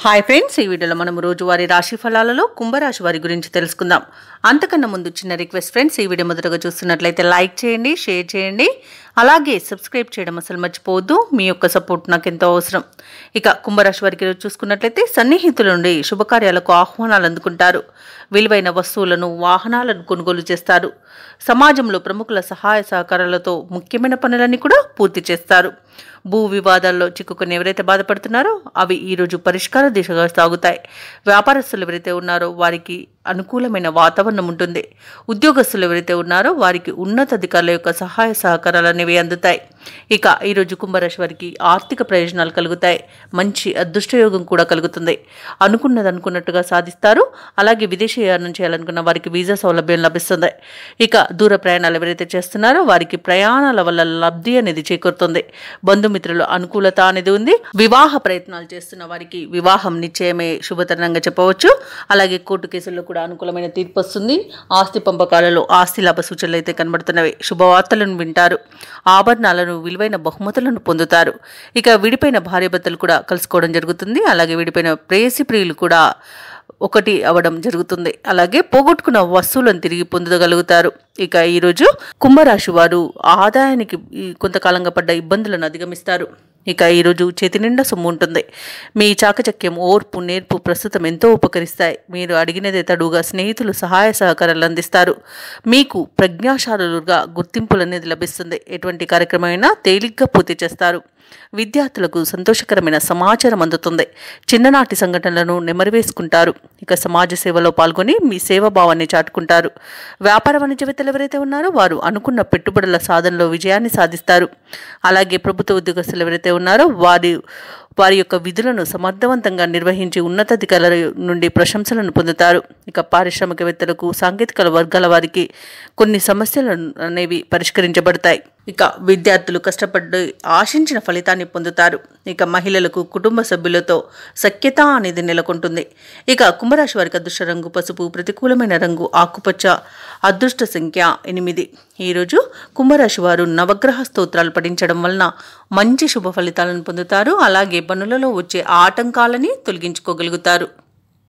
Hi friends, ఈ వీడియోలో మనం రోజువారీ రాశి ఫలాలలో కుంభరాశి వారి గురించి తెలుసుకుందాం. అంతకన్నా ముందు చిన్న రిక్వెస్ట్ ఫ్రెండ్స్, ఈ వీడియో మొదటగా చూస్తున్నట్లయితే లైక్ చేయండి, షేర్ చేయండి, అలాగే సబ్స్క్రైబ్ చేయడం అసలు మర్చిపోవద్దు. మీ యొక్క సపోర్ట్ నాకు ఎంతో అవసరం. ఇక కుంభరాశి వారికి ఈరోజు చూసుకున్నట్లయితే సన్నిహితుల నుండి శుభకార్యాలకు ఆహ్వానాలు అందుకుంటారు. విలువైన వస్తువులను, వాహనాలను కొనుగోలు చేస్తారు. సమాజంలో ప్రముఖుల సహాయ సహకారాలతో ముఖ్యమైన పనులన్నీ కూడా పూర్తి చేస్తారు. భూ వివాదాల్లో చిక్కుకుని ఎవరైతే బాధపడుతున్నారో అవి ఈరోజు పరిష్కార దిశగా సాగుతాయి. వ్యాపారస్తులు ఎవరైతే ఉన్నారో వారికి అనుకూలమైన వాతావరణం ఉంటుంది. ఉద్యోగస్తులు ఎవరైతే ఉన్నారో వారికి ఉన్నతాధికారుల యొక్క సహాయ సహకారాలు అనేవి అందుతాయి. ఇక ఈరోజు కుంభరాశి వారికి ఆర్థిక ప్రయోజనాలు కలుగుతాయి. మంచి అదృష్టయోగం కూడా కలుగుతుంది. అనుకున్నది అనుకున్నట్టుగా సాధిస్తారు. అలాగే విదేశీయానం చేయాలనుకున్న వారికి వీసా సౌలభ్యం లభిస్తుంది. ఇక దూర ప్రయాణాలు ఎవరైతే చేస్తున్నారో వారికి ప్రయాణాల వల్ల లబ్ధి అనేది చేకూరుతుంది. బంధుమిత్రుల అనుకూలత అనేది ఉంది. వివాహ ప్రయత్నాలు చేస్తున్న వారికి వివాహం నిశ్చయమే శుభతరంగా చెప్పవచ్చు. అలాగే కోర్టు కేసుల్లో కూడా అనుకూలమైన తీర్పు వస్తుంది. ఆస్తి పంపకాలలో ఆస్తి లాభ సూచనలు అయితే కనబడుతున్నవి. శుభవార్తలను వింటారు. ఆభరణాలను, విలువైన బహుమతులను పొందుతారు. ఇక విడిపోయిన భార్యాభర్తలు కూడా కలుసుకోవడం జరుగుతుంది. అలాగే విడిపోయిన ప్రేయసి ప్రియులు కూడా ఒకటి అవడం జరుగుతుంది. అలాగే పోగొట్టుకున్న వస్తువులను తిరిగి పొందగలుగుతారు. ఇక ఈరోజు కుంభరాశి వారు ఆదాయానికి కొంతకాలంగా పడ్డ ఇబ్బందులను అధిగమిస్తారు. ఇక ఈరోజు చేతి నిండా సొమ్ము ఉంటుంది. మీ చాకచక్యం, ఓర్పు, నేర్పు ప్రస్తుతం ఎంతో ఉపకరిస్తాయి. మీరు అడిగినదే తడుగా స్నేహితులు సహాయ సహకారాలు అందిస్తారు. మీకు ప్రజ్ఞాశాలుగా గుర్తింపులు అనేది లభిస్తుంది. ఎటువంటి కార్యక్రమమైనా తేలిగ్గా పూర్తి చేస్తారు. విద్యార్థులకు సంతోషకరమైన సమాచారం అందుతుంది. చిన్ననాటి సంఘటనలను నెమరువేసుకుంటారు. ఇక సమాజ సేవలో పాల్గొని మీ సేవాభావాన్ని చాటుకుంటారు. వ్యాపార వాణిజ్యవేత్తలు ఎవరైతే ఉన్నారో వారు అనుకున్న పెట్టుబడుల సాధనలో విజయాన్ని సాధిస్తారు. అలాగే ప్రభుత్వ ఉద్యోగస్తులు ఎవరైతే ఉన్నారో వారి యొక్క విధులను సమర్థవంతంగా నిర్వహించి ఉన్నతాధికారుల నుండి ప్రశంసలను పొందుతారు. ఇక పారిశ్రామికవేత్తలకు, సాంకేతిక వర్గాల వారికి కొన్ని సమస్యలు అనేవి పరిష్కరించబడతాయి. ఇక విద్యార్థులు కష్టపడి ఆశించిన ఫలితాన్ని పొందుతారు. ఇక మహిళలకు కుటుంబ సభ్యులతో సఖ్యత అనేది నెలకొంటుంది. ఇక కుంభరాశి వారికి అదృష్ట రంగు పసుపు, ప్రతికూలమైన రంగు ఆకుపచ్చ, అదృష్ట సంఖ్య 8. ఈరోజు కుంభరాశి వారు నవగ్రహ స్తోత్రాలు పఠించడం వలన మంచి శుభ ఫలితాలను పొందుతారు. అలాగే పనులలో వచ్చే ఆటంకాలని తొలగించుకోగలుగుతారు.